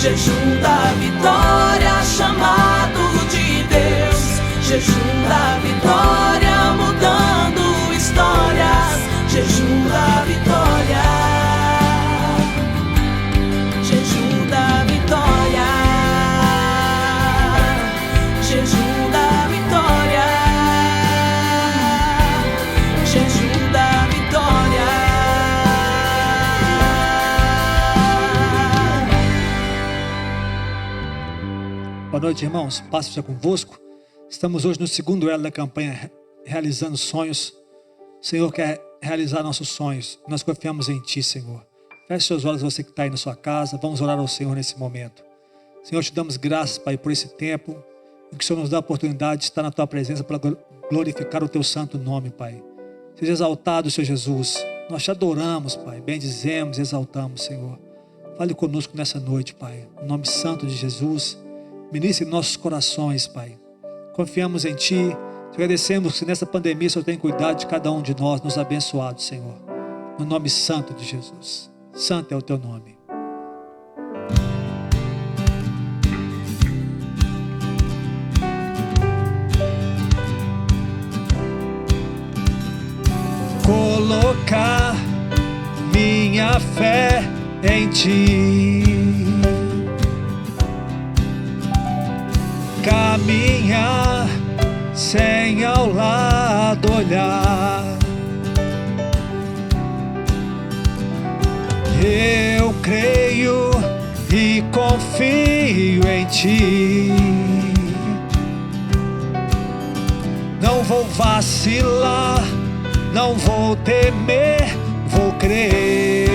jejum da vitória, chamado de Deus, jejum da vitória, mudando histórias, jejum da vitória, jejum da vitória, jejum da vitória, jejum da vitória. Boa noite, irmãos. Paz seja convosco. Estamos hoje no segundo elo da campanha Realizando Sonhos. O Senhor quer realizar nossos sonhos. Nós confiamos em Ti, Senhor. Feche seus olhos, você que está aí na sua casa. Vamos orar ao Senhor nesse momento. Senhor, te damos graças, Pai, por esse tempo em que o Senhor nos dá a oportunidade de estar na Tua presença para glorificar o Teu santo nome, Pai. Seja exaltado, Senhor Jesus. Nós te adoramos, Pai. Bendizemos, exaltamos, Senhor. Fale conosco nessa noite, Pai. No nome santo de Jesus. Ministre em nossos corações, Pai. Confiamos em Ti. Te agradecemos que nessa pandemia o Senhor tem cuidado de cada um de nós, nos abençoado, Senhor. No nome santo de Jesus. Santo é o Teu nome. Colocar minha fé em Ti, caminhar sem ao lado olhar. Eu creio e confio em Ti. Não vou vacilar, não vou temer, vou crer.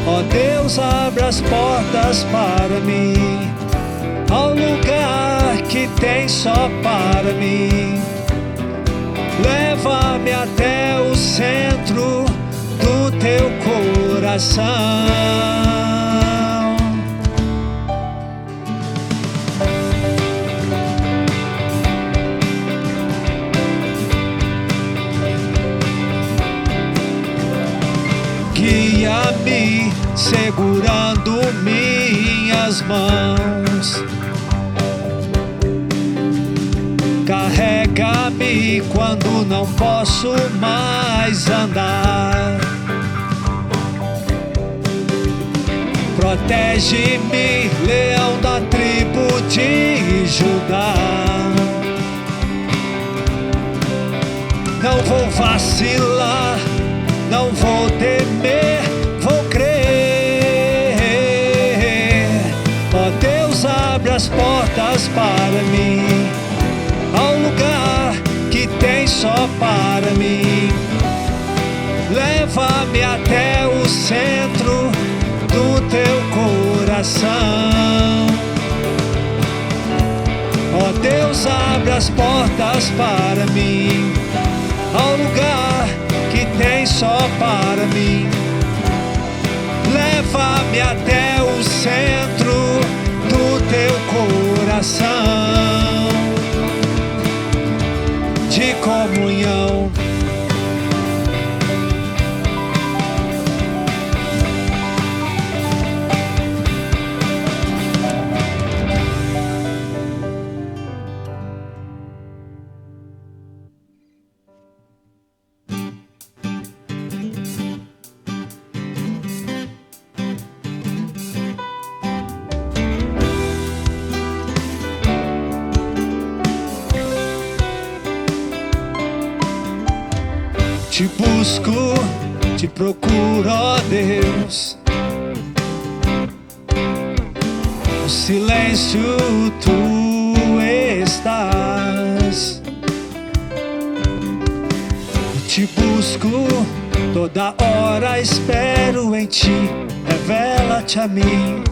Ó Deus, abre as portas para mim, ao lugar que tem só para mim. Leva-me até o centro do Teu coração. Guia-me segurando minhas mãos. Carrega-me quando não posso mais andar. Protege-me, leão da tribo de Judá. Não vou vacilar, não vou temer, vou crer. Ó Deus, abre as portas para mim, ao lugar que tem só para mim. Leva-me até o centro do Teu coração. Ó Deus, abre as portas para mim, ao lugar que tem só para mim. Leva-me até o centro do Teu coração de comunhão. Te busco, te procuro, ó Deus. No silêncio Tu estás. Te busco, toda hora espero em Ti. Revela-te a mim,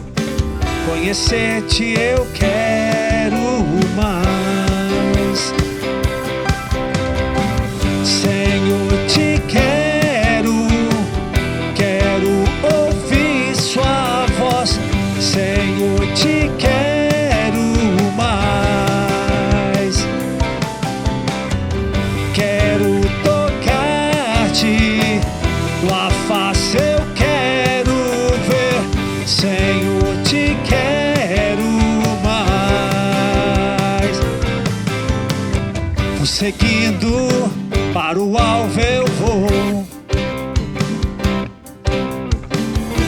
conhecer-te eu quero mais. Senhor, te quero, quero ouvir Sua voz. Senhor, te quero mais. Quero tocar-te, Tua face eu quero ver. Senhor, te quero mais. Vou seguindo, para o alvo eu vou.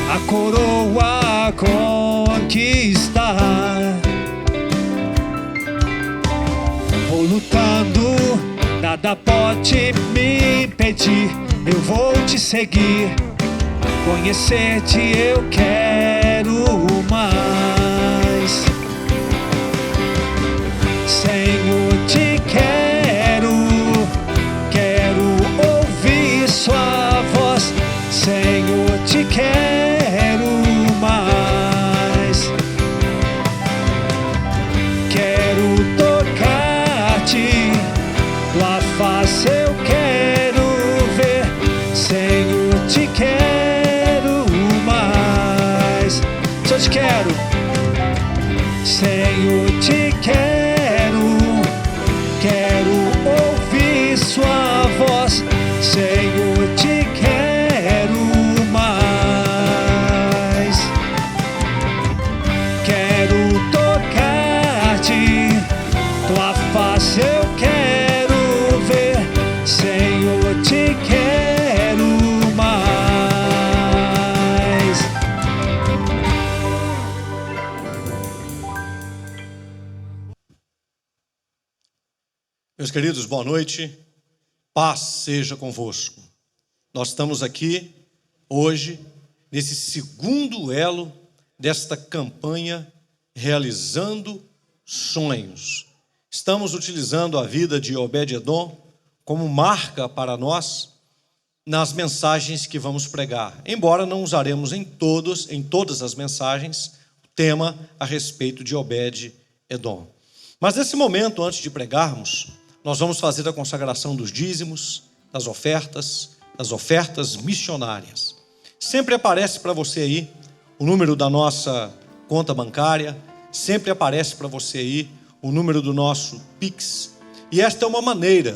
A coroa conquistar. Vou lutando, nada pode me impedir. Eu vou te seguir, conhecer-te eu quero mais. Senhor, te quero, quero ouvir sua voz. Senhor, te quero mais. Quero tocar-te, tua face eu quero ver. Senhor, te quero mais. Só te quero. Senhor, te quero, quero ouvir sua voz. Senhor, te quero mais. Quero tocar-te, tua face eu quero ver. Senhor, te quero mais. Meus queridos, boa noite. Paz seja convosco. Nós estamos aqui hoje nesse segundo elo desta campanha Realizando Sonhos. Estamos utilizando a vida de Obed-Edom como marca para nós nas mensagens que vamos pregar. Embora não usaremos em todas as mensagens o tema a respeito de Obed-Edom. Mas nesse momento, antes de pregarmos, nós vamos fazer a consagração dos dízimos, das ofertas missionárias. Sempre aparece para você aí o número da nossa conta bancária, sempre aparece para você aí o número do nosso Pix. E esta é uma maneira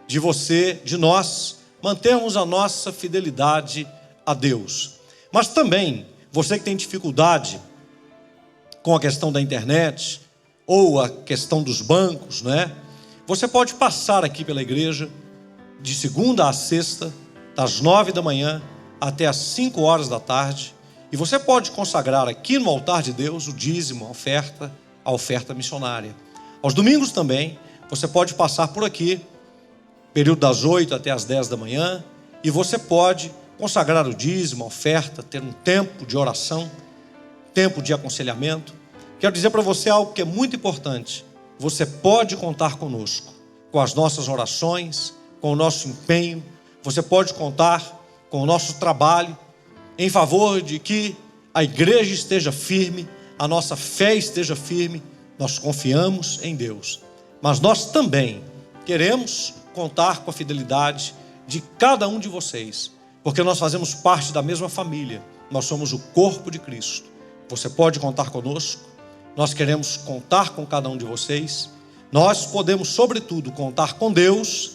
de nós mantermos a nossa fidelidade a Deus. Mas também, você que tem dificuldade com a questão da internet ou a questão dos bancos, né? Você pode passar aqui pela igreja de segunda a sexta, das 9 da manhã até as 5 horas da tarde, e você pode consagrar aqui no altar de Deus o dízimo, a oferta missionária. Aos domingos também, você pode passar por aqui, período das 8 até as 10 da manhã, e você pode consagrar o dízimo, a oferta, ter um tempo de oração, tempo de aconselhamento. Quero dizer para você algo que é muito importante. Você pode contar conosco, com as nossas orações, com o nosso empenho. Você pode contar com o nosso trabalho em favor de que a igreja esteja firme, a nossa fé esteja firme. Nós confiamos em Deus, mas nós também queremos contar com a fidelidade de cada um de vocês, porque nós fazemos parte da mesma família, nós somos o corpo de Cristo. Você pode contar conosco. Nós queremos contar com cada um de vocês. Nós podemos, sobretudo, contar com Deus,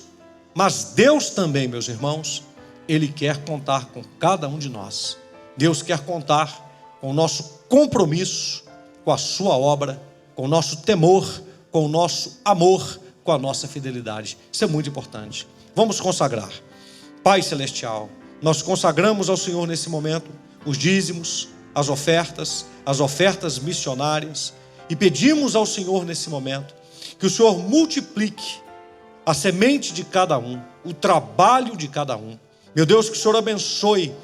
mas Deus também, meus irmãos, Ele quer contar com cada um de nós. Deus quer contar com o nosso compromisso com a sua obra, com o nosso temor, com o nosso amor, com a nossa fidelidade. Isso é muito importante. Vamos consagrar. Pai Celestial, nós consagramos ao Senhor nesse momento os dízimos, as ofertas missionárias, e pedimos ao Senhor nesse momento que o Senhor multiplique a semente de cada um, o trabalho de cada um. Meu Deus, que o Senhor abençoe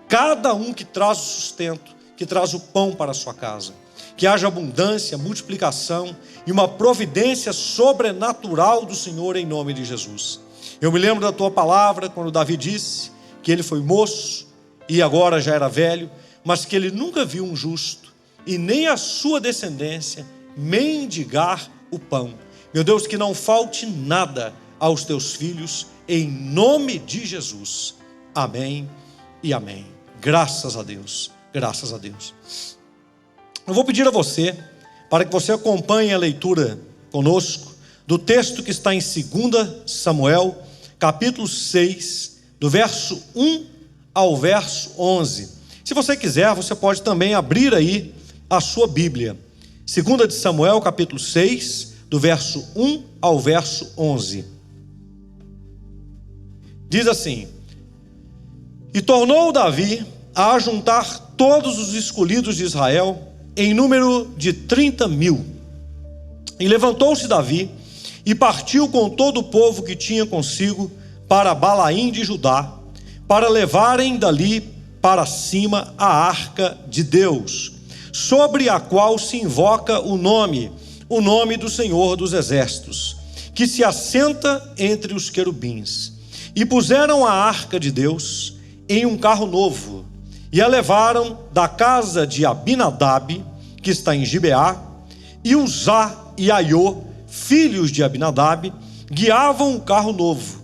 cada um que traz o sustento, que traz o pão para a sua casa. Que haja abundância, multiplicação e uma providência sobrenatural do Senhor em nome de Jesus. Eu me lembro da tua palavra quando Davi disse que ele foi moço e agora já era velho, mas que ele nunca viu um justo e nem a sua descendência mendigar o pão. Meu Deus, que não falte nada aos teus filhos, em nome de Jesus. Amém e amém. Graças a Deus, graças a Deus. Eu vou pedir a você, para que você acompanhe a leitura conosco, do texto que está em 2 Samuel, capítulo 6, do verso 1 ao verso 11. Se você quiser, você pode também abrir aí a sua Bíblia. 2 de Samuel, capítulo 6, do verso 1 ao verso 11. Diz assim: E tornou Davi a ajuntar todos os escolhidos de Israel, em número de 30.000. E levantou-se Davi, e partiu com todo o povo que tinha consigo, para Balaim de Judá, para levarem dali para cima a arca de Deus, sobre a qual se invoca o nome do Senhor dos Exércitos, que se assenta entre os querubins. E puseram a arca de Deus em um carro novo, e a levaram da casa de Abinadab, que está em Gibeá, e Uzá e Aiô, filhos de Abinadab, guiavam o carro novo.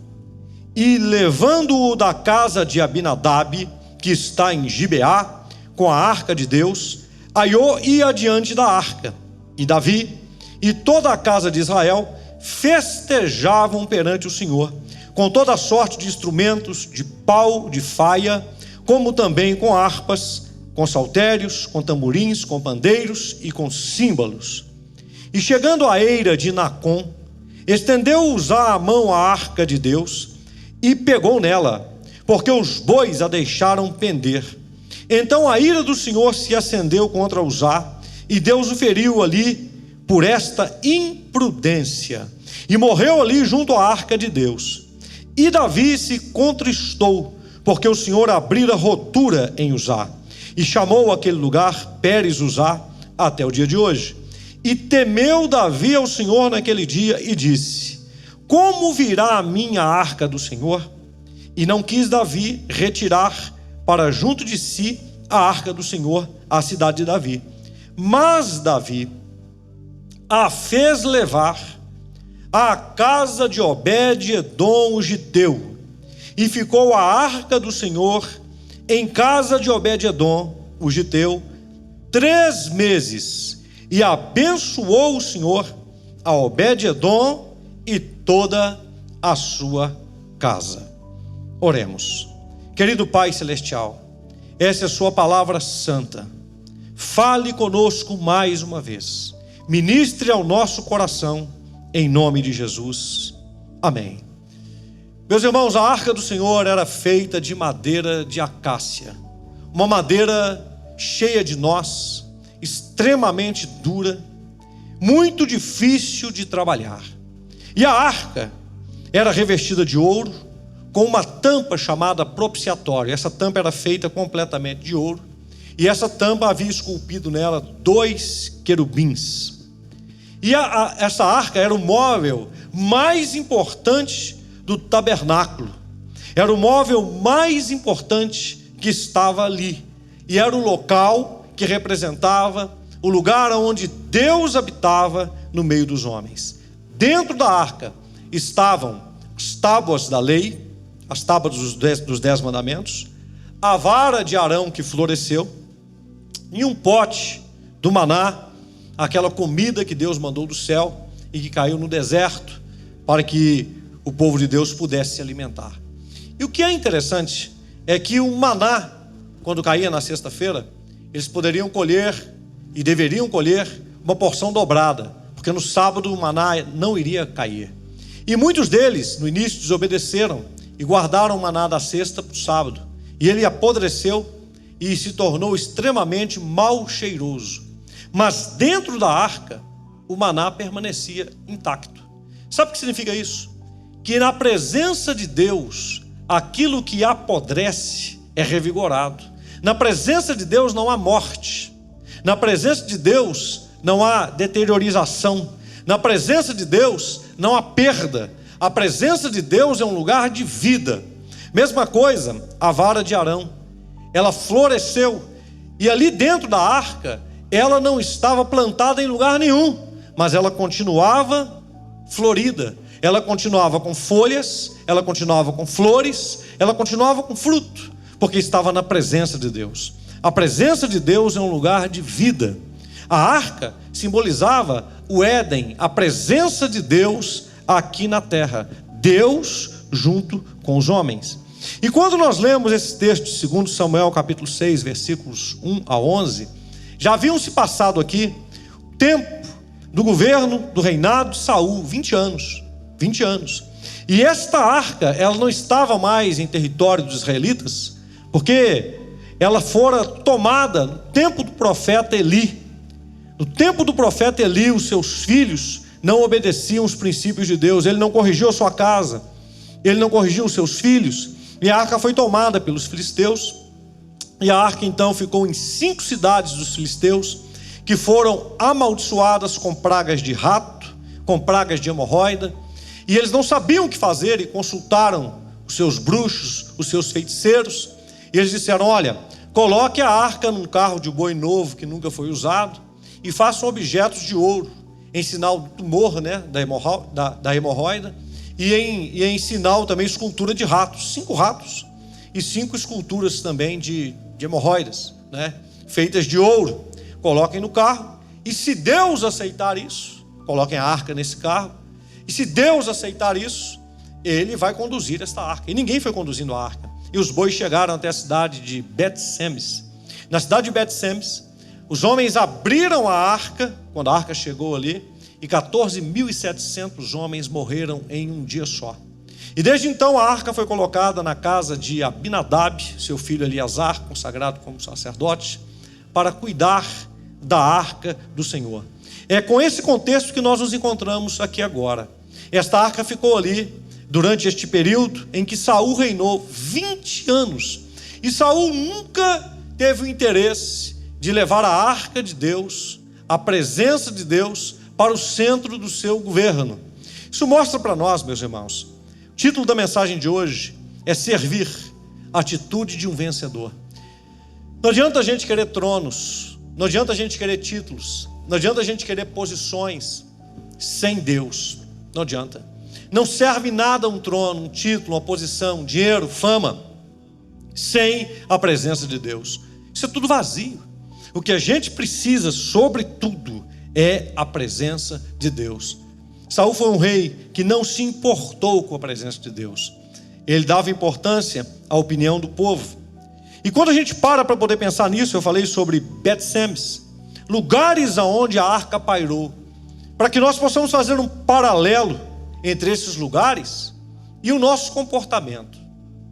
E levando-o da casa de Abinadab, que está em Gibeá, com a arca de Deus, Aiô ia adiante da arca, e Davi e toda a casa de Israel festejavam perante o Senhor, com toda sorte de instrumentos, de pau, de faia, como também com harpas, com saltérios, com tamborins, com pandeiros e com símbolos. E chegando à eira de Nacon, estendeu Uzá a mão à arca de Deus e pegou nela, porque os bois a deixaram pender. Então a ira do Senhor se acendeu contra Uzá, e Deus o feriu ali por esta imprudência, e morreu ali junto à arca de Deus. E Davi se contristou, porque o Senhor abrira rotura em Uzá, e chamou aquele lugar Pérez Uzá até o dia de hoje. E temeu Davi ao Senhor naquele dia e disse: Como virá a minha arca do Senhor? E não quis Davi retirar para junto de si a arca do Senhor, à cidade de Davi. Mas Davi a fez levar à casa de Obed-edom o giteu, e ficou a arca do Senhor em casa de Obed-edom o giteu 3 meses, e abençoou o Senhor a Obed-edom e toda a sua casa. Oremos. Querido Pai Celestial, essa é a sua palavra santa. Fale conosco mais uma vez. Ministre ao nosso coração, em nome de Jesus. Amém. Meus irmãos, a arca do Senhor era feita de madeira de acácia, uma madeira cheia de nós, extremamente dura, muito difícil de trabalhar. E a arca era revestida de ouro, com uma tampa chamada propiciatório. Essa tampa era feita completamente de ouro, e essa tampa havia esculpido nela 2 querubins. E essa arca era o móvel mais importante do tabernáculo, era o móvel mais importante que estava ali, e era o local que representava o lugar onde Deus habitava no meio dos homens. Dentro da arca estavam as tábuas da lei, as tábuas dos 10 mandamentos, a vara de Arão que floresceu, e um pote do maná, aquela comida que Deus mandou do céu e que caiu no deserto para que o povo de Deus pudesse se alimentar. E o que é interessante é que o maná, quando caía na sexta-feira, eles poderiam colher e deveriam colher uma porção dobrada, porque no sábado o maná não iria cair. E muitos deles, no início, desobedeceram e guardaram o maná da sexta para o sábado. E ele apodreceu e se tornou extremamente mal cheiroso. Mas dentro da arca, o maná permanecia intacto. Sabe o que significa isso? Que na presença de Deus, aquilo que apodrece é revigorado. Na presença de Deus não há morte. Na presença de Deus não há deteriorização. Na presença de Deus não há perda. A presença de Deus é um lugar de vida. Mesma coisa, a vara de Arão. Ela floresceu. E ali dentro da arca, ela não estava plantada em lugar nenhum, mas ela continuava florida. Ela continuava com folhas, ela continuava com flores, ela continuava com fruto, porque estava na presença de Deus. A presença de Deus é um lugar de vida. A arca simbolizava o Éden, a presença de Deus aqui na terra, Deus junto com os homens. E quando nós lemos esse texto de 2 Samuel capítulo 6, versículos 1 a 11, já haviam se passado aqui o tempo do governo, do reinado de Saul, 20 anos. 20 anos. E esta arca, ela não estava mais em território dos israelitas, porque ela fora tomada no tempo do profeta Eli. No tempo do profeta Eli, os seus filhos não obedeciam os princípios de Deus. Ele não corrigiu a sua casa, ele não corrigiu os seus filhos, e a arca foi tomada pelos filisteus. E a arca então ficou em 5 cidades dos filisteus, que foram amaldiçoadas com pragas de rato, com pragas de hemorroida, e eles não sabiam o que fazer, e consultaram os seus bruxos, os seus feiticeiros, e eles disseram: olha, coloque a arca num carro de boi novo que nunca foi usado, e façam objetos de ouro, em sinal do tumor, né, da hemorroida, e em sinal também escultura de ratos, 5 ratos, e 5 esculturas também de hemorroidas, né, feitas de ouro. Coloquem no carro, e se Deus aceitar isso, coloquem a arca nesse carro, e se Deus aceitar isso, ele vai conduzir esta arca. E ninguém foi conduzindo a arca. E os bois chegaram até a cidade de Bet-Semes. Na cidade de Bet-Semes, os homens abriram a arca, quando a arca chegou ali, e 14.700 homens morreram em um dia só. E desde então a arca foi colocada na casa de Abinadab, seu filho Eleazar, consagrado como sacerdote, para cuidar da arca do Senhor. É com esse contexto que nós nos encontramos aqui agora. Esta arca ficou ali durante este período em que Saul reinou 20 anos. E Saul nunca teve o interesse de levar a arca de Deus, a presença de Deus, para o centro do seu governo. Isso mostra para nós, meus irmãos, o título da mensagem de hoje é servir, atitude de um vencedor. Não adianta a gente querer tronos, não adianta a gente querer títulos, não adianta a gente querer posições sem Deus. Não adianta. Não serve nada um trono, um título, uma posição, dinheiro, fama, sem a presença de Deus. Isso é tudo vazio. O que a gente precisa, sobretudo, é a presença de Deus. Saul foi um rei que não se importou com a presença de Deus. Ele dava importância à opinião do povo. E quando a gente para poder pensar nisso, eu falei sobre Bet-Semes, lugares aonde a arca pairou, para que nós possamos fazer um paralelo entre esses lugares e o nosso comportamento,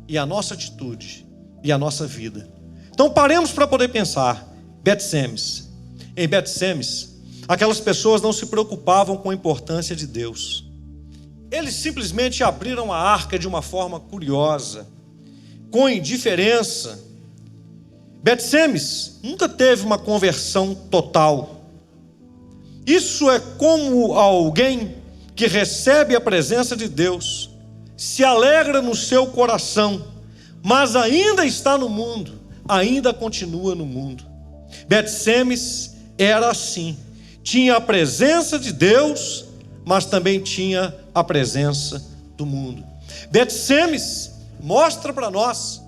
e a nossa atitude, e a nossa vida. Então paremos para poder pensar. Bet-Semes. Em Bet-Semes, aquelas pessoas não se preocupavam com a importância de Deus. Eles simplesmente abriram a arca de uma forma curiosa, com indiferença. Bet-Semes nunca teve uma conversão total. Isso é como alguém que recebe a presença de Deus, se alegra no seu coração, mas ainda está no mundo, ainda continua no mundo. Bet-Semes era assim, tinha a presença de Deus, mas também tinha a presença do mundo. Bet-Semes mostra para nós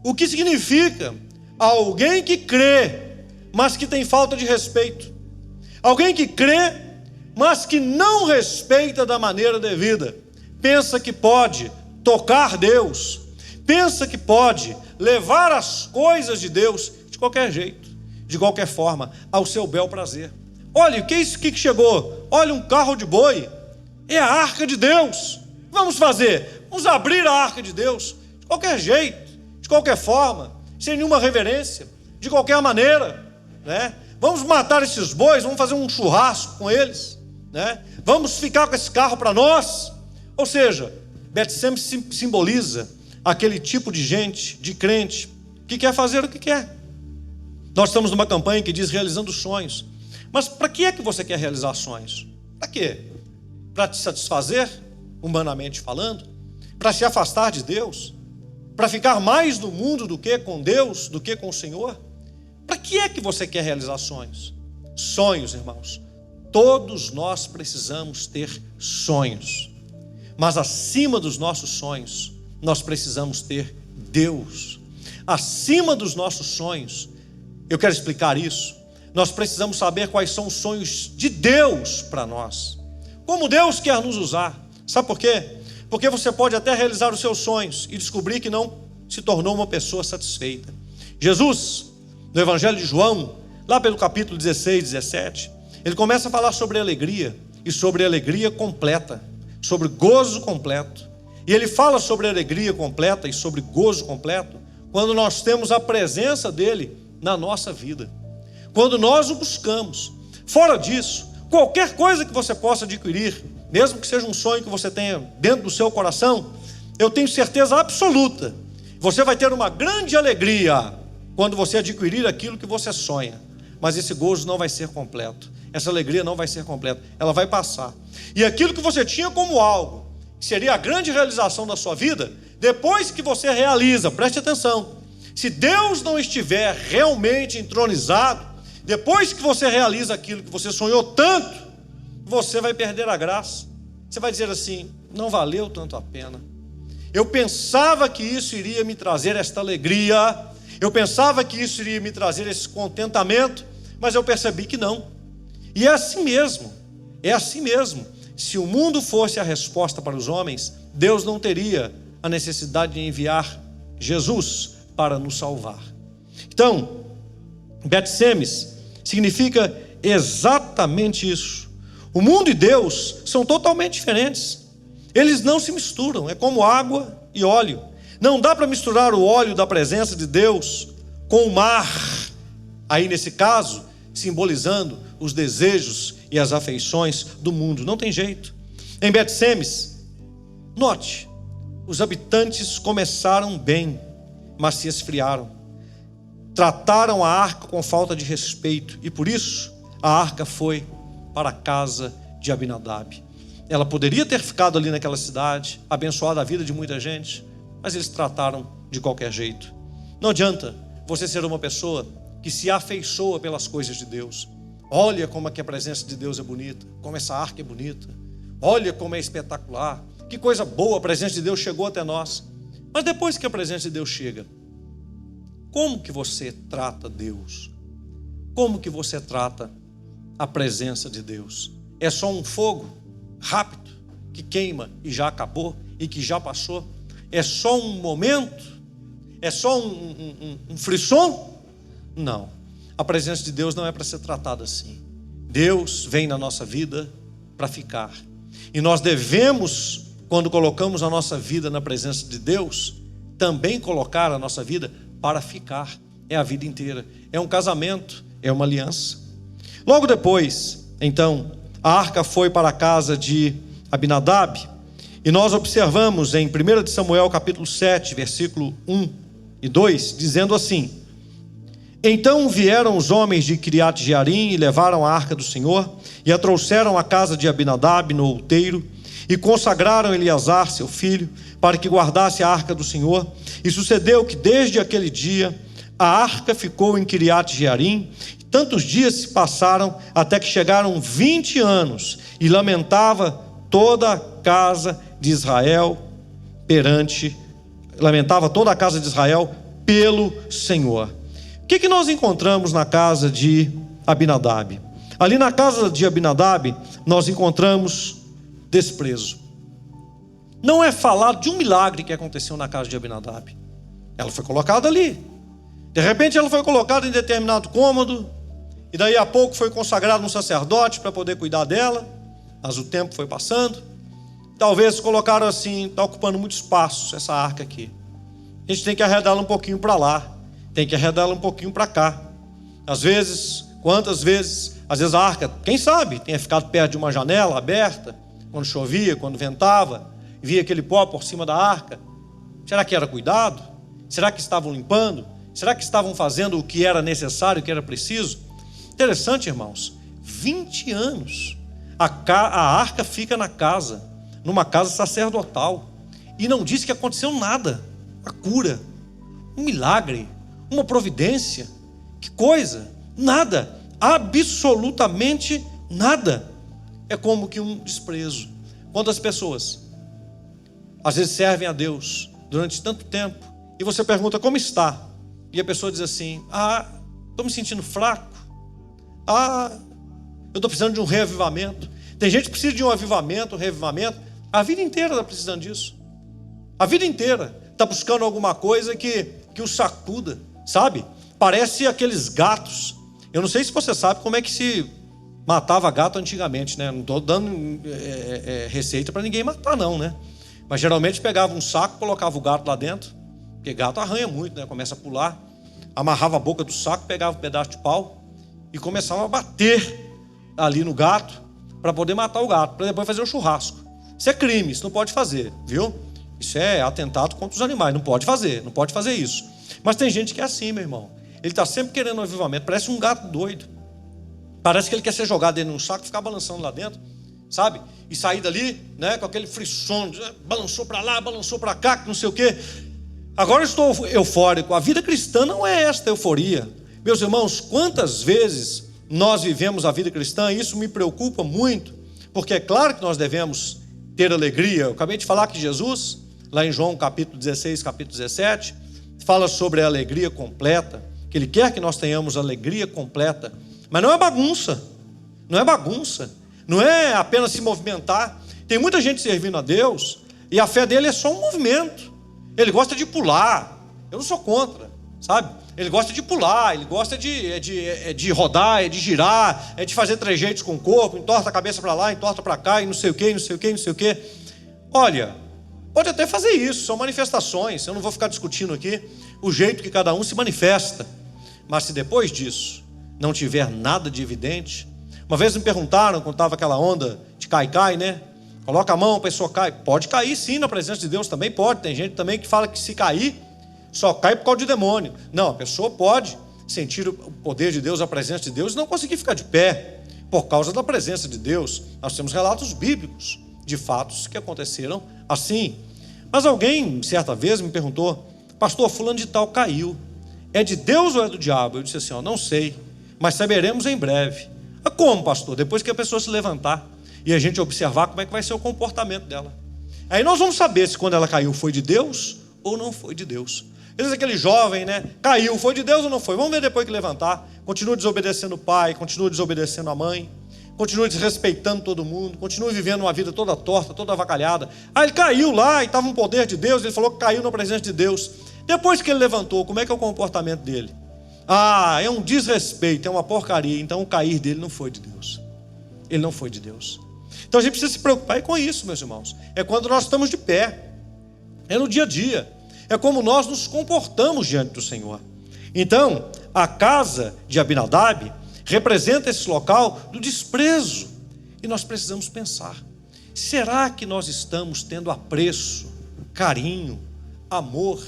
o que significa alguém que crê, mas que tem falta de respeito. Alguém que crê, mas que não respeita da maneira devida. Pensa que pode tocar Deus. Pensa que pode levar as coisas de Deus de qualquer jeito, de qualquer forma, ao seu bel prazer. Olha, o que é isso que chegou? Olha, um carro de boi. É a arca de Deus. Vamos fazer? Vamos abrir a arca de Deus de qualquer jeito, de qualquer forma, sem nenhuma reverência, de qualquer maneira, né? Vamos matar esses bois, vamos fazer um churrasco com eles, né? Vamos ficar com esse carro para nós. Ou seja, Bet-Semes simboliza aquele tipo de gente, de crente, que quer fazer o que quer. Nós estamos numa campanha que diz realizando sonhos. Mas para que é que você quer realizar sonhos? Para quê? Para te satisfazer, humanamente falando? Para se afastar de Deus? Para ficar mais no mundo do que com Deus, do que com o Senhor? Para que é que você quer realizar sonhos? Sonhos, irmãos. Todos nós precisamos ter sonhos. Mas acima dos nossos sonhos, nós precisamos ter Deus. Acima dos nossos sonhos, eu quero explicar isso. Nós precisamos saber quais são os sonhos de Deus para nós. Como Deus quer nos usar. Sabe por quê? Porque você pode até realizar os seus sonhos e descobrir que não se tornou uma pessoa satisfeita. Jesus, no Evangelho de João, lá pelo capítulo 16, 17, ele começa a falar sobre alegria, e sobre alegria completa, sobre gozo completo. E ele fala sobre alegria completa e sobre gozo completo quando nós temos a presença dele na nossa vida, quando nós o buscamos. Fora disso, qualquer coisa que você possa adquirir, mesmo que seja um sonho que você tenha dentro do seu coração, eu tenho certeza absoluta, você vai ter uma grande alegria quando você adquirir aquilo que você sonha, mas esse gozo não vai ser completo, essa alegria não vai ser completa, ela vai passar. E aquilo que você tinha como algo, que seria a grande realização da sua vida, depois que você realiza, preste atenção, se Deus não estiver realmente entronizado, depois que você realiza aquilo que você sonhou tanto, você vai perder a graça. Você vai dizer assim: não valeu tanto a pena. Eu pensava que isso iria me trazer esta alegria, eu pensava que isso iria me trazer esse contentamento, mas eu percebi que não. E é assim mesmo, é assim mesmo. Se o mundo fosse a resposta para os homens, Deus não teria a necessidade de enviar Jesus para nos salvar. Então, Bet-Semes significa exatamente isso. O mundo e Deus são totalmente diferentes. Eles não se misturam, é como água e óleo. Não dá para misturar o óleo da presença de Deus com o mar, aí nesse caso, simbolizando os desejos e as afeições do mundo. Não tem jeito. Em Bet-Semes, note, os habitantes começaram bem, mas se esfriaram. Trataram a arca com falta de respeito, e por isso a arca foi para a casa de Abinadab. Ela poderia ter ficado ali naquela cidade, abençoado a vida de muita gente, mas eles trataram de qualquer jeito. Não adianta você ser uma pessoa que se afeiçoa pelas coisas de Deus. Olha como é que a presença de Deus é bonita, como essa arca é bonita, olha como é espetacular, que coisa boa, a presença de Deus chegou até nós. Mas depois que a presença de Deus chega, como que você trata Deus? Como que você trata a presença de Deus? É só um fogo rápido que queima e já acabou e que já passou? É só um momento? É só um frisson? Não. A presença de Deus não é para ser tratada assim. Deus vem na nossa vida para ficar. E nós devemos, quando colocamos a nossa vida na presença de Deus, também colocar a nossa vida para ficar. É a vida inteira. É um casamento, é uma aliança. Logo depois, então, a arca foi para a casa de Abinadab. E nós observamos em 1 Samuel capítulo 7, versículo 1 e 2, dizendo assim: então vieram os homens de Kiriat Jearim e levaram a arca do Senhor e a trouxeram à casa de Abinadab no outeiro e consagraram Eleazar, seu filho, para que guardasse a arca do Senhor. E sucedeu que desde aquele dia a arca ficou em Kiriat Jearim. Tantos dias se passaram até que chegaram 20 anos e lamentava toda a casa de Israel pelo Senhor. O que nós encontramos na casa de Abinadab? Ali na casa de Abinadab nós encontramos desprezo. Não é falado de um milagre que aconteceu na casa de Abinadab. Ela foi colocada ali. De repente ela foi colocada em determinado cômodo, e daí a pouco foi consagrado um sacerdote para poder cuidar dela, mas o tempo foi passando. Talvez colocaram assim: está ocupando muito espaço essa arca aqui, a gente tem que arredá-la um pouquinho para lá, tem que arredá-la um pouquinho para cá. Às vezes, quantas vezes, às vezes a arca, quem sabe, tenha ficado perto de uma janela aberta, quando chovia, quando ventava, via aquele pó por cima da arca. Será que era cuidado? Será que estavam limpando? Será que estavam fazendo o que era necessário, o que era preciso? Interessante, irmãos, 20 anos a arca fica na casa, numa casa sacerdotal, e não diz que aconteceu nada. A cura, um milagre, uma providência, que coisa, nada, absolutamente nada. É como que um desprezo. Quantas pessoas às vezes servem a Deus durante tanto tempo e você pergunta como está, e a pessoa diz assim: estou me sentindo fraco, eu estou precisando de um reavivamento. Tem gente que precisa de um avivamento, um reavivamento A vida inteira está precisando disso. A vida inteira está buscando alguma coisa que o sacuda, sabe? Parece aqueles gatos. Eu não sei se você sabe como é que se matava gato antigamente, né? Não estou dando receita para ninguém matar, não, né? Mas geralmente pegava um saco, colocava o gato lá dentro, porque gato arranha muito, né? Começa a pular, amarrava a boca do saco, pegava um pedaço de pau e começava a bater ali no gato para poder matar o gato, para depois fazer o churrasco. Isso é crime, isso não pode fazer, viu? Isso é atentado contra os animais, não pode fazer isso. Mas tem gente que é assim, meu irmão. Ele está sempre querendo um avivamento, parece um gato doido. Parece que ele quer ser jogado dentro de um saco, ficar balançando lá dentro, sabe? E sair dali, né, com aquele frisson, balançou para lá, balançou para cá, que não sei o quê. Agora eu estou eufórico. A vida cristã não é esta euforia. Meus irmãos, quantas vezes nós vivemos a vida cristã, e isso me preocupa muito, porque é claro que nós devemos ter alegria. Eu acabei de falar que Jesus, lá em João capítulo 16, capítulo 17, fala sobre a alegria completa, que Ele quer que nós tenhamos alegria completa. Mas não é bagunça, não é apenas se movimentar. Tem muita gente servindo a Deus e a fé dele é só um movimento. Ele gosta de pular, eu não sou contra, sabe? Ele gosta de pular, ele gosta de rodar, de girar, de fazer trejeitos com o corpo, entorta a cabeça para lá, entorta para cá, e não sei o quê, não sei o quê, não sei o quê. Olha, pode até fazer isso, são manifestações, eu não vou ficar discutindo aqui o jeito que cada um se manifesta. Mas se depois disso não tiver nada de evidente. Uma vez me perguntaram, quando estava aquela onda de cai, né? Coloca a mão, a pessoa cai. Pode cair sim na presença de Deus, também pode. Tem gente também que fala que se cair, só cai por causa de demônio. Não, a pessoa pode sentir o poder de Deus, a presença de Deus, e não conseguir ficar de pé, por causa da presença de Deus. Nós temos relatos bíblicos de fatos que aconteceram assim. Mas alguém, certa vez, me perguntou: pastor, fulano de tal caiu. É de Deus ou é do diabo? Eu disse assim, não sei, mas saberemos em breve. Como, pastor? Depois que a pessoa se levantar e a gente observar como é que vai ser o comportamento dela. Aí nós vamos saber se quando ela caiu foi de Deus ou não foi de Deus. Às vezes aquele jovem, né, caiu, foi de Deus ou não foi? Vamos ver depois que levantar. Continua desobedecendo o pai, continua desobedecendo a mãe, continua desrespeitando todo mundo, continua vivendo uma vida toda torta, toda avacalhada. Aí ele caiu lá e estava um poder de Deus, ele falou que caiu na presença de Deus. Depois que ele levantou, como é que é o comportamento dele? É um desrespeito, é uma porcaria. Então o cair dele não foi de Deus. Ele não foi de Deus. Então a gente precisa se preocupar com isso, meus irmãos. É quando nós estamos de pé. É no dia a dia. É como nós nos comportamos diante do Senhor. Então, a casa de Abinadab representa esse local do desprezo. E nós precisamos pensar: será que nós estamos tendo apreço, carinho, amor,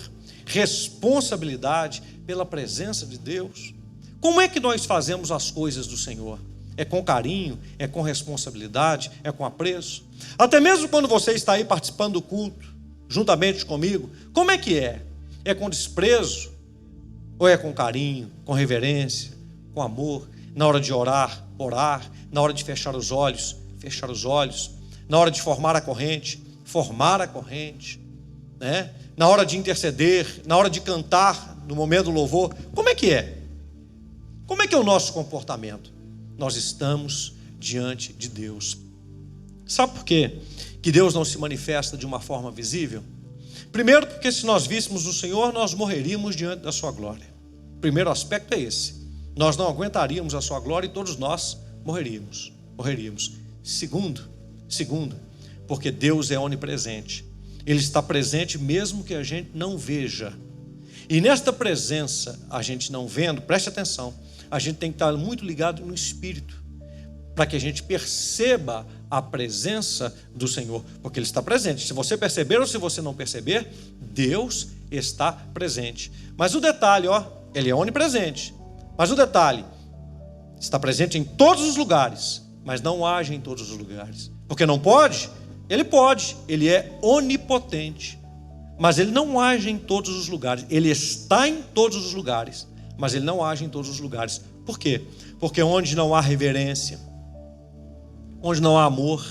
responsabilidade pela presença de Deus? Como é que nós fazemos as coisas do Senhor? É com carinho? É com responsabilidade? É com apreço? Até mesmo quando você está aí participando do culto, juntamente comigo, como é que é? É com desprezo? Ou é com carinho, com reverência, com amor? Na hora de orar, na hora de fechar os olhos, na hora de formar a corrente, né? Na hora de interceder, na hora de cantar, no momento do louvor. Como é que é? Como é que é o nosso comportamento? Nós estamos diante de Deus. Sabe por quê que Deus não se manifesta de uma forma visível? Primeiro, porque se nós víssemos o Senhor, nós morreríamos diante da sua glória. O primeiro aspecto é esse. Nós não aguentaríamos a sua glória e todos nós morreríamos. Segundo, porque Deus é onipresente. Ele está presente mesmo que a gente não veja. E nesta presença, a gente não vendo, preste atenção, a gente tem que estar muito ligado no Espírito, para que a gente perceba a presença do Senhor, porque Ele está presente. Se você perceber ou se você não perceber, Deus está presente. Mas o detalhe, Ele é onipresente. Mas o detalhe, está presente em todos os lugares, mas não age em todos os lugares. Porque não pode? Ele pode, Ele é onipotente, mas Ele não age em todos os lugares. Ele está em todos os lugares, mas Ele não age em todos os lugares. Por quê? Porque onde não há reverência, onde não há amor,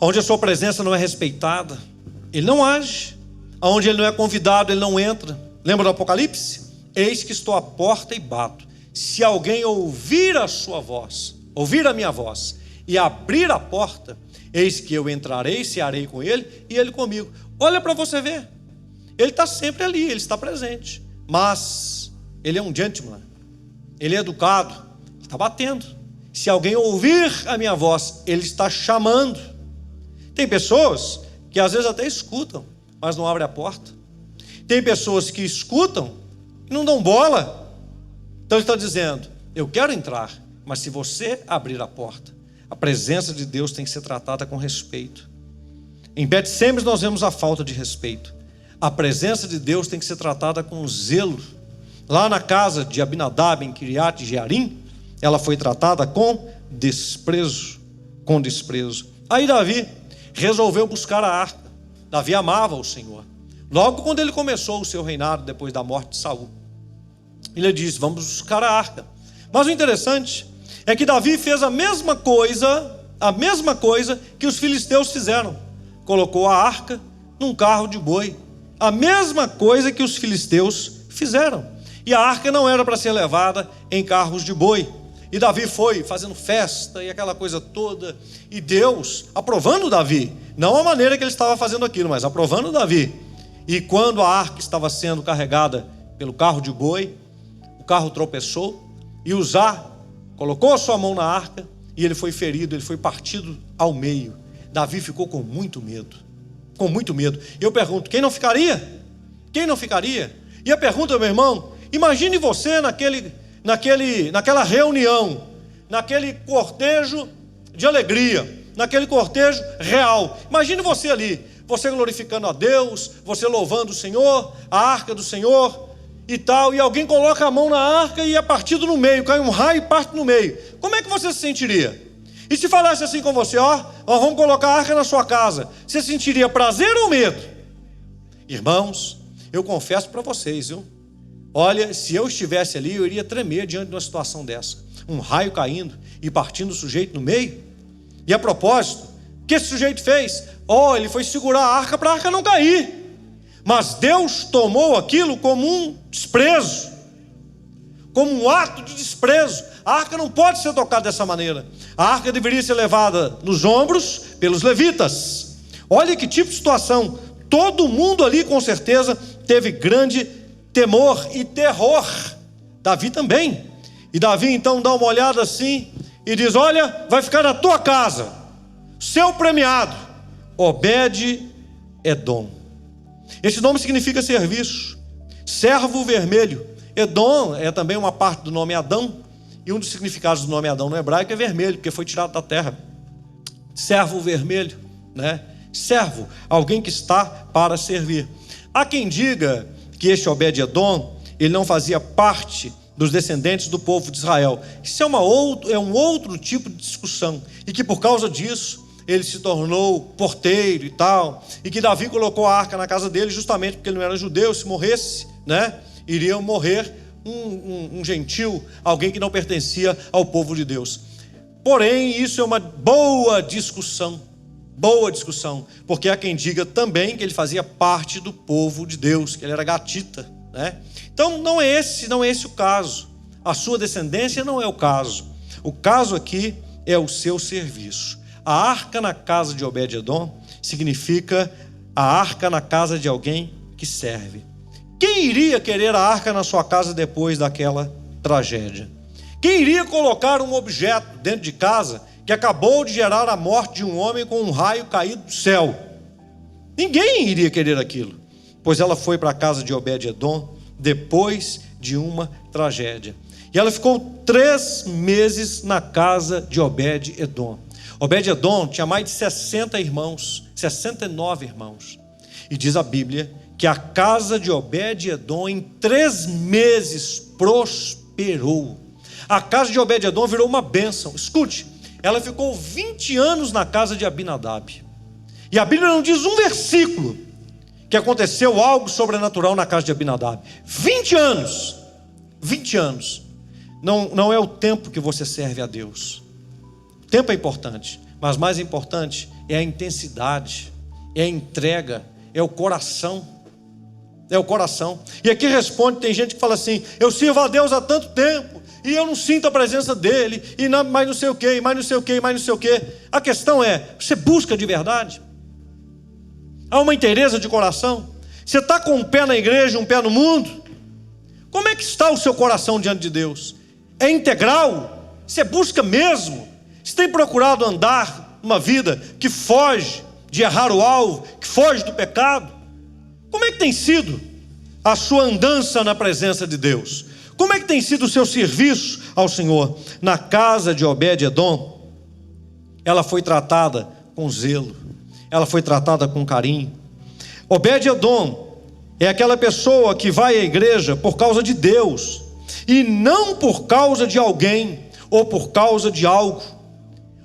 onde a sua presença não é respeitada, Ele não age. Onde Ele não é convidado, Ele não entra. Lembra do Apocalipse? Eis que estou à porta e bato. Se alguém ouvir a sua voz, ouvir a minha voz, e abrir a porta, Eis que eu entrarei, cearei com ele e ele comigo. Olha para você ver. Ele está sempre ali, ele está presente. Mas ele é um gentleman. Ele é educado. Ele está batendo. Se alguém ouvir a minha voz, ele está chamando. Tem pessoas que às vezes até escutam, mas não abrem a porta. Tem pessoas que escutam e não dão bola. Então ele está dizendo, eu quero entrar, mas se você abrir a porta, a presença de Deus tem que ser tratada com respeito. Em Bet-Semes nós vemos a falta de respeito. A presença de Deus tem que ser tratada com zelo. Lá na casa de Abinadab, em Kiriat Jearim, ela foi tratada com desprezo. Com desprezo. Aí Davi resolveu buscar a arca. Davi amava o Senhor. Logo quando ele começou o seu reinado, depois da morte de Saul, ele disse, vamos buscar a arca. Mas o interessante é que Davi fez a mesma coisa que os filisteus fizeram. Colocou a arca num carro de boi. A mesma coisa que os filisteus fizeram. E a arca não era para ser levada em carros de boi. E Davi foi fazendo festa e aquela coisa toda. E Deus aprovando Davi. Não a maneira que ele estava fazendo aquilo, mas aprovando Davi. E quando a arca estava sendo carregada pelo carro de boi, o carro tropeçou. E Uzá colocou a sua mão na arca e ele foi ferido, ele foi partido ao meio. Davi ficou com muito medo. Com muito medo. E eu pergunto, quem não ficaria? Quem não ficaria? E a pergunta, meu irmão, imagine você naquela reunião, naquele cortejo de alegria, naquele cortejo real. Imagine você ali, você glorificando a Deus, você louvando o Senhor, a arca do Senhor e tal, e alguém coloca a mão na arca e é partido no meio, cai um raio e parte no meio. Como é que você se sentiria? E se falasse assim com você, ó, vamos colocar a arca na sua casa, você sentiria prazer ou medo? Irmãos, eu confesso para vocês, viu? Olha, se eu estivesse ali, eu iria tremer diante de uma situação dessa. Um raio caindo e partindo o sujeito no meio. E a propósito, o que esse sujeito fez? Ele foi segurar a arca para a arca não cair. Mas Deus tomou aquilo como um desprezo, como um ato de desprezo. A arca não pode ser tocada dessa maneira. A arca deveria ser levada nos ombros pelos levitas. Olha que tipo de situação. Todo mundo ali com certeza teve grande temor e terror. Davi também. E Davi então dá uma olhada assim e diz, olha, vai ficar na tua casa, seu premiado, Obed-Edom. Esse nome significa serviço, servo vermelho. Edom é também uma parte do nome Adão, e um dos significados do nome Adão no hebraico é vermelho, porque foi tirado da terra. Servo vermelho, né? Servo, alguém que está para servir. Há quem diga que este Obed-Edom, ele não fazia parte dos descendentes do povo de Israel. Isso é um outro tipo de discussão, e que por causa disso ele se tornou porteiro e tal, e que Davi colocou a arca na casa dele justamente porque ele não era judeu. Se morresse, né, iria morrer um gentil, alguém que não pertencia ao povo de Deus. Porém, isso é uma boa discussão, porque há quem diga também que ele fazia parte do povo de Deus, que ele era gatita, né? Então não é esse o caso. A sua descendência não é o caso. O caso aqui é o seu serviço. A arca na casa de Obed-Edom significa a arca na casa de alguém que serve. Quem iria querer a arca na sua casa depois daquela tragédia? Quem iria colocar um objeto dentro de casa que acabou de gerar a morte de um homem com um raio caído do céu? Ninguém iria querer aquilo, pois ela foi para a casa de Obed-Edom depois de uma tragédia. E ela ficou 3 meses na casa de Obed-Edom. Obed-Edom tinha mais de 60 irmãos, 69 irmãos. E diz a Bíblia que a casa de Obed-Edom em 3 meses prosperou. A casa de Obed-Edom virou uma bênção. Escute, ela ficou 20 anos na casa de Abinadab. E a Bíblia não diz um versículo que aconteceu algo sobrenatural na casa de Abinadab. 20 anos. 20 anos. Não é o tempo que você serve a Deus. O tempo é importante, mas mais importante é a intensidade, é a entrega, é o coração. É o coração. E aqui responde, tem gente que fala assim, eu sirvo a Deus há tanto tempo, e eu não sinto a presença dele, e não, mais não sei o que, mais não sei o que, mais não sei o que. A questão é, você busca de verdade? Há uma inteireza de coração? Você está com um pé na igreja e um pé no mundo? Como é que está o seu coração diante de Deus? É integral? Você busca mesmo? Você tem procurado andar uma vida que foge de errar o alvo, que foge do pecado? Como é que tem sido a sua andança na presença de Deus? Como é que tem sido o seu serviço ao Senhor? Na casa de Obed-Edom, ela foi tratada com zelo, ela foi tratada com carinho. Obed-Edom é aquela pessoa que vai à igreja por causa de Deus, e não por causa de alguém, ou por causa de algo.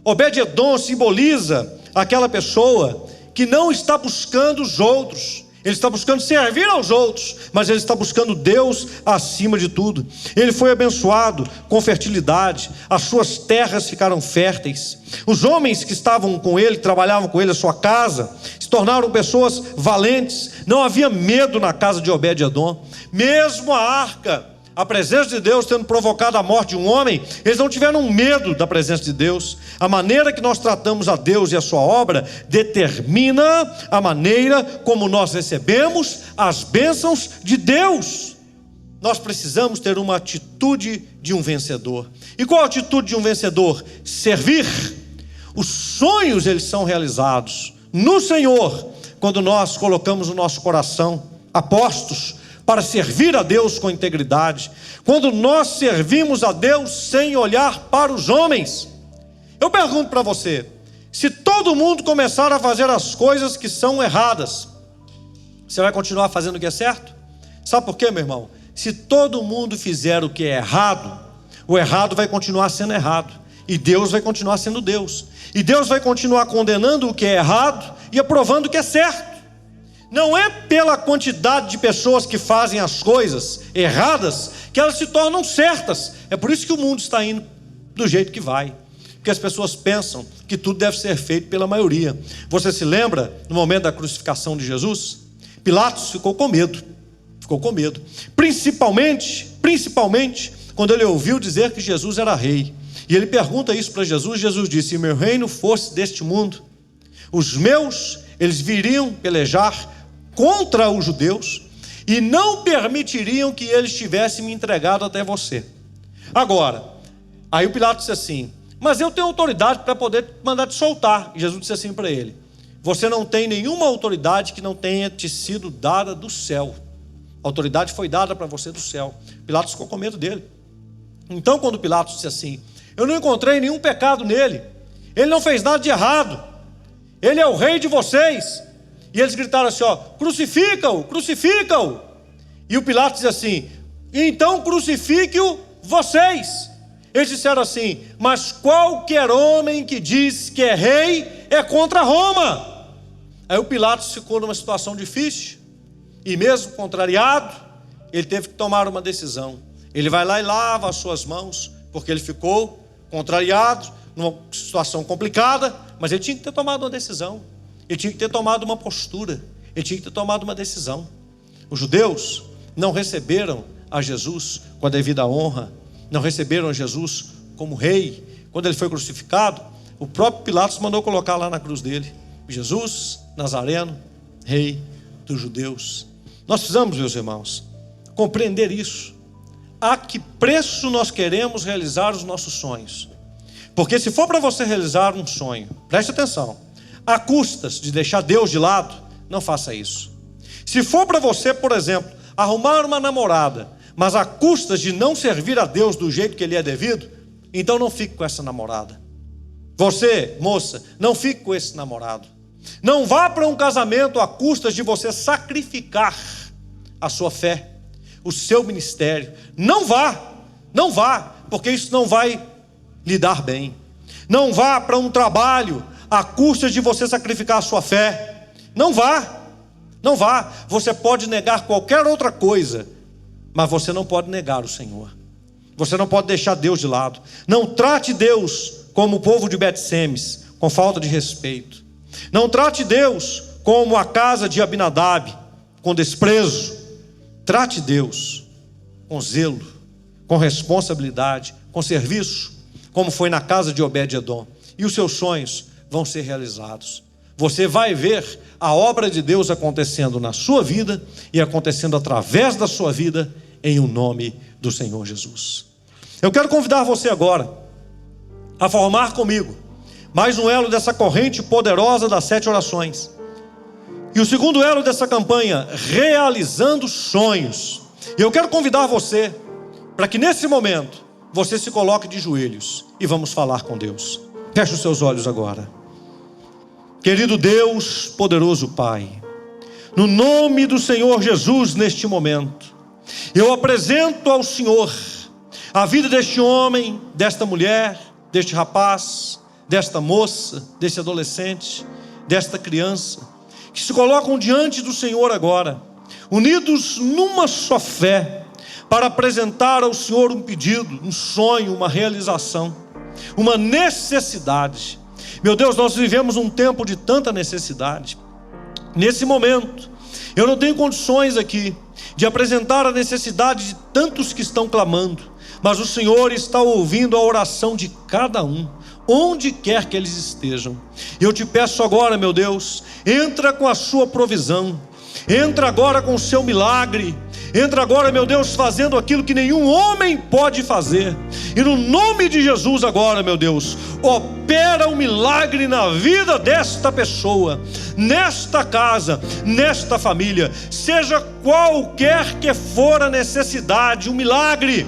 Obed-Edom simboliza aquela pessoa que não está buscando os outros, ele está buscando servir aos outros, mas ele está buscando Deus acima de tudo. Ele foi abençoado com fertilidade, as suas terras ficaram férteis. Os homens que estavam com ele, que trabalhavam com ele, a sua casa, se tornaram pessoas valentes. Não havia medo na casa de Obed-Edom. Mesmo a arca, a presença de Deus tendo provocado a morte de um homem, eles não tiveram medo da presença de Deus. A maneira que nós tratamos a Deus e a sua obra determina a maneira como nós recebemos as bênçãos de Deus. Nós precisamos ter uma atitude de um vencedor. E qual a atitude de um vencedor? Servir. Os sonhos, eles são realizados no Senhor quando nós colocamos o nosso coração a postos para servir a Deus com integridade, quando nós servimos a Deus sem olhar para os homens. Eu pergunto para você, se todo mundo começar a fazer as coisas que são erradas, você vai continuar fazendo o que é certo? Sabe por quê, meu irmão? Se todo mundo fizer o que é errado, o errado vai continuar sendo errado, e Deus vai continuar sendo Deus, e Deus vai continuar condenando o que é errado e aprovando o que é certo. Não é pela quantidade de pessoas que fazem as coisas erradas que elas se tornam certas. É por isso que o mundo está indo do jeito que vai, porque as pessoas pensam que tudo deve ser feito pela maioria. Você se lembra no momento da crucificação de Jesus? Pilatos ficou com medo, principalmente quando ele ouviu dizer que Jesus era rei. E ele pergunta isso para Jesus. Jesus disse: se meu reino fosse deste mundo, os meus, eles viriam pelejar contra os judeus e não permitiriam que eles tivessem me entregado até você. Agora, aí o Pilatos disse assim: mas eu tenho autoridade para poder mandar te soltar. E Jesus disse assim para ele: você não tem nenhuma autoridade que não tenha te sido dada do céu. A autoridade foi dada para você do céu. Pilatos ficou com medo dele. Então, quando Pilatos disse assim: eu não encontrei nenhum pecado nele, ele não fez nada de errado, ele é o rei de vocês. E eles gritaram assim: ó, crucifica-o, crucifica-o. E o Pilatos disse assim: então crucifique-o vocês. Eles disseram assim: mas qualquer homem que diz que é rei é contra Roma. Aí o Pilatos ficou numa situação difícil, e mesmo contrariado, ele teve que tomar uma decisão. Ele vai lá e lava as suas mãos, porque ele ficou contrariado, numa situação complicada, mas ele tinha que ter tomado uma decisão, ele tinha que ter tomado uma postura, ele tinha que ter tomado uma decisão. Os judeus não receberam a Jesus com a devida honra, não receberam a Jesus como rei. Quando ele foi crucificado, o próprio Pilatos mandou colocar lá na cruz dele: Jesus Nazareno, rei dos judeus. Nós precisamos, meus irmãos, compreender isso. A que preço nós queremos realizar os nossos sonhos? Porque se for para você realizar um sonho, preste atenção, a custas de deixar Deus de lado, não faça isso. Se for para você, por exemplo, arrumar uma namorada, mas a custas de não servir a Deus do jeito que Ele é devido, então não fique com essa namorada. Você, moça, não fique com esse namorado. Não vá para um casamento a custas de você sacrificar a sua fé, o seu ministério. Não vá, porque isso não vai lhe dar bem. Não vá para um trabalho a custas de você sacrificar a sua fé. Não vá. Você pode negar qualquer outra coisa, mas você não pode negar o Senhor. Você não pode deixar Deus de lado. Não trate Deus como o povo de Bet-Semes, com falta de respeito. Não trate Deus como a casa de Abinadab, com desprezo. Trate Deus com zelo, com responsabilidade, com serviço, como foi na casa de Obed-edom. E os seus sonhos vão ser realizados. Você vai ver a obra de Deus acontecendo na sua vida e acontecendo através da sua vida, em o nome do Senhor Jesus. Eu quero convidar você agora a formar comigo mais um elo dessa corrente poderosa das 7 orações. E o segundo elo dessa campanha, realizando sonhos. E eu quero convidar você para que nesse momento você se coloque de joelhos e vamos falar com Deus. Feche os seus olhos agora. Querido Deus, poderoso Pai, no nome do Senhor Jesus, neste momento, eu apresento ao Senhor a vida deste homem, desta mulher, deste rapaz, desta moça, deste adolescente, desta criança, que se colocam diante do Senhor agora, unidos numa só fé, para apresentar ao Senhor um pedido, um sonho, uma realização, uma necessidade. Meu Deus, nós vivemos um tempo de tanta necessidade. Nesse momento, eu não tenho condições aqui de apresentar a necessidade de tantos que estão clamando, mas o Senhor está ouvindo a oração de cada um, onde quer que eles estejam. Eu te peço agora, meu Deus, entra com a sua provisão, entra agora com o seu milagre, entra agora, meu Deus, fazendo aquilo que nenhum homem pode fazer. E no nome de Jesus agora, meu Deus, opera um milagre na vida desta pessoa, nesta casa, nesta família, seja qualquer que for a necessidade, um milagre.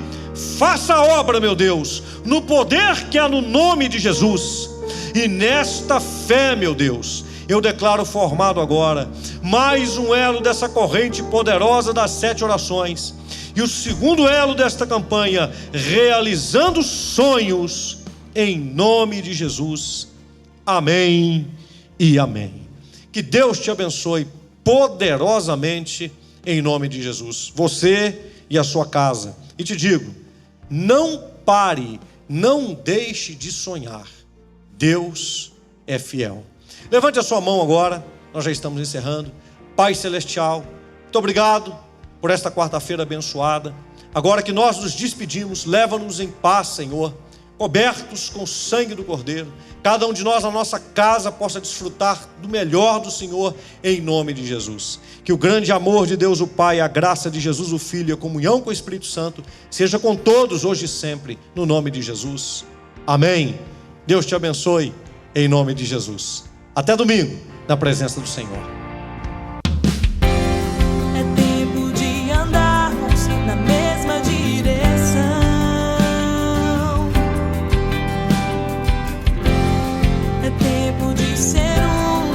Faça a obra, meu Deus, no poder que há no nome de Jesus. E nesta fé, meu Deus, eu declaro formado agora mais um elo dessa corrente poderosa das 7 orações. E o segundo elo desta campanha, realizando sonhos, em nome de Jesus. Amém e amém. Que Deus te abençoe poderosamente, em nome de Jesus, você e a sua casa. E te digo, não pare, não deixe de sonhar. Deus é fiel. Levante a sua mão agora, nós já estamos encerrando. Pai Celestial, muito obrigado por esta quarta-feira abençoada. Agora que nós nos despedimos, leva-nos em paz, Senhor, cobertos com o sangue do Cordeiro. Cada um de nós na nossa casa possa desfrutar do melhor do Senhor, em nome de Jesus. Que o grande amor de Deus o Pai, a graça de Jesus o Filho e a comunhão com o Espírito Santo seja com todos hoje e sempre, no nome de Jesus. Amém. Deus te abençoe, em nome de Jesus. Até domingo, na presença do Senhor. É tempo de andarmos na mesma direção. É tempo de ser um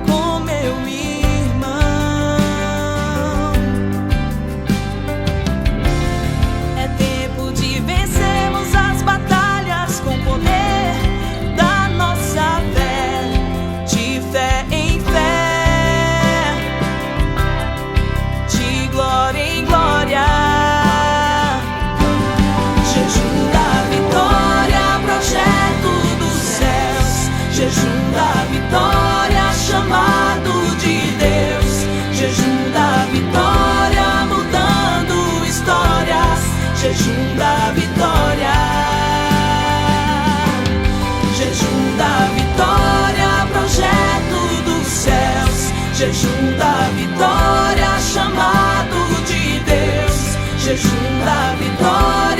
com meu irmão. É tempo de vencermos as batalhas com o poder da nossa fé. De fé em fé, de glória em glória. Jejum da vitória, projeto dos céus. Jejum da vitória, chamado de Deus. Jejum da vitória, mudando histórias. Jejum da vitória. Jejum da vitória, projeto dos céus. Jejum da vitória, chamado de Deus. Jejum da vitória.